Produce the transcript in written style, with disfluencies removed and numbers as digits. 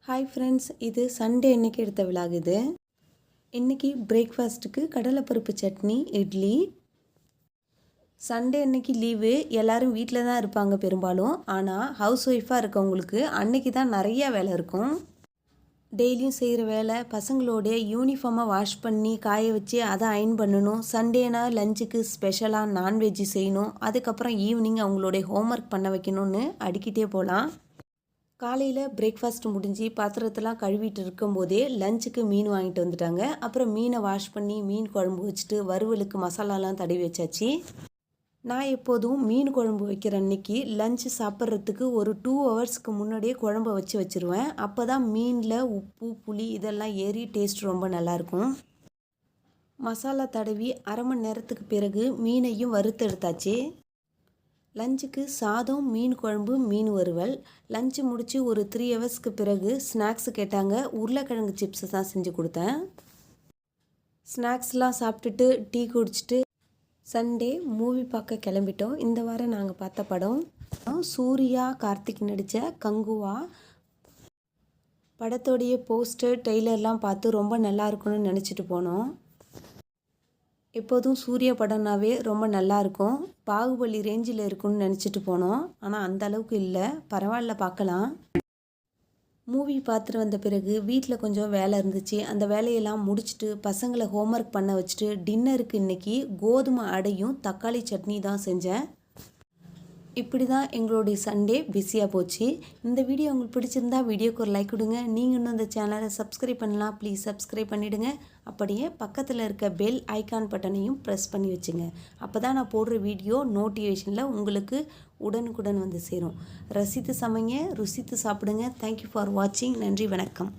Hi friends, இது Sunday அன்னைக்கு எடுத்த விலாக். இது இன்றைக்கி பிரேக்ஃபாஸ்ட்டுக்கு கடலைப்பருப்பு சட்னி, இட்லி. சண்டே அன்னைக்கு லீவு, எல்லோரும் வீட்டில் தான் இருப்பாங்க பெரும்பாலும். ஆனால் ஹவுஸ் ஒய்ஃபாக இருக்கவங்களுக்கு அன்னைக்கு தான் நிறையா வேலை இருக்கும். டெய்லியும் செய்கிற வேலை, பசங்களோடைய யூனிஃபார்மை வாஷ் பண்ணி காய வச்சு அதை அயன் பண்ணணும். சண்டேனா லஞ்சுக்கு ஸ்பெஷலாக நான்வெஜ்ஜு செய்யணும். அதுக்கப்புறம் ஈவினிங் அவங்களுடைய ஹோம்ஒர்க் பண்ண வைக்கணும்னு அடிக்கிட்டே போகலாம். காலையில் பிரேக்ஃபாஸ்ட் முடிஞ்சு பாத்திரத்தெல்லாம் கழுவிட்டு இருக்கும்போதே லஞ்சுக்கு மீன் வாங்கிட்டு வந்துட்டாங்க. அப்புறம் மீனை வாஷ் பண்ணி மீன் குழம்பு வச்சுட்டு வறுவலுக்கு மசாலாலாம் தடவி வச்சாச்சு. நான் எப்போதும் மீன் குழம்பு வைக்கிற அன்னைக்கு லஞ்சு சாப்பிட்றதுக்கு ஒரு 2 ஹவர்ஸ்க்கு முன்னாடியே குழம்பு வச்சுருவேன். அப்போ தான் மீனில் உப்பு புளி இதெல்லாம் ஏறி டேஸ்ட் ரொம்ப நல்லாயிருக்கும். மசாலா தடவி அரை மணி நேரத்துக்கு பிறகு மீனையும் வறுத்து எடுத்தாச்சு. லஞ்சுக்கு சாதம், மீன் குழம்பு, மீன் வறுவல். லஞ்சு முடித்து ஒரு 3 ஹவர்ஸ்க்கு பிறகு ஸ்நாக்ஸு கேட்டாங்க. உருளைக்கிழங்கு சிப்ஸு தான் செஞ்சு கொடுத்தேன். ஸ்நாக்ஸ்லாம் சாப்பிட்டுட்டு டீ குடிச்சிட்டு சண்டே மூவி பார்க்க கிளம்பிட்டோம். இந்த வாரம் நாங்கள் பார்த்த படம் சூர்யா கார்த்திக் நடித்த கங்குவா. படத்தோடைய போஸ்டர் டெய்லர்லாம் பார்த்து ரொம்ப நல்லா இருக்குன்னு நினச்சிட்டு போனோம். எப்போதும் சூர்யா படம்னாவே ரொம்ப நல்லாயிருக்கும். பாகுபலி ரேஞ்சில் இருக்குன்னு நினச்சிட்டு போனோம். ஆனால் அந்த அளவுக்கு இல்லை, பரவாயில்ல, பார்க்கலாம். மூவி பார்த்துட்டு வந்த பிறகு வீட்டில் கொஞ்சம் வேலை இருந்துச்சு. அந்த வேலையெல்லாம் முடிச்சுட்டு பசங்களை ஹோம்ஒர்க் பண்ண வச்சுட்டு டின்னருக்கு இன்றைக்கி கோதுமை அடையும் தக்காளி சட்னி தான் செஞ்சேன். இப்படி தான் எங்களுடைய சண்டே பிஸியாக போச்சு. இந்த வீடியோ உங்களுக்கு பிடிச்சிருந்தா வீடியோக்கு ஒரு லைக் கொடுங்க. நீங்கள் இன்னும் இந்த சேனலை சப்ஸ்கிரைப் பண்ணலாம், ப்ளீஸ் சப்ஸ்கிரைப் பண்ணிவிடுங்க. அப்படியே பக்கத்தில் இருக்க பெல் ஐக்கான் பட்டனையும் ப்ரெஸ் பண்ணி வச்சுங்க. அப்போ தான் நான் போடுற வீடியோ நோட்டிஃபிகேஷனில் உங்களுக்கு உடனுக்குடன் வந்து சேரும். ரசித்து சமைங்க, ருசித்து சாப்பிடுங்க. தேங்க்யூ ஃபார் வாட்சிங். நன்றி, வணக்கம்.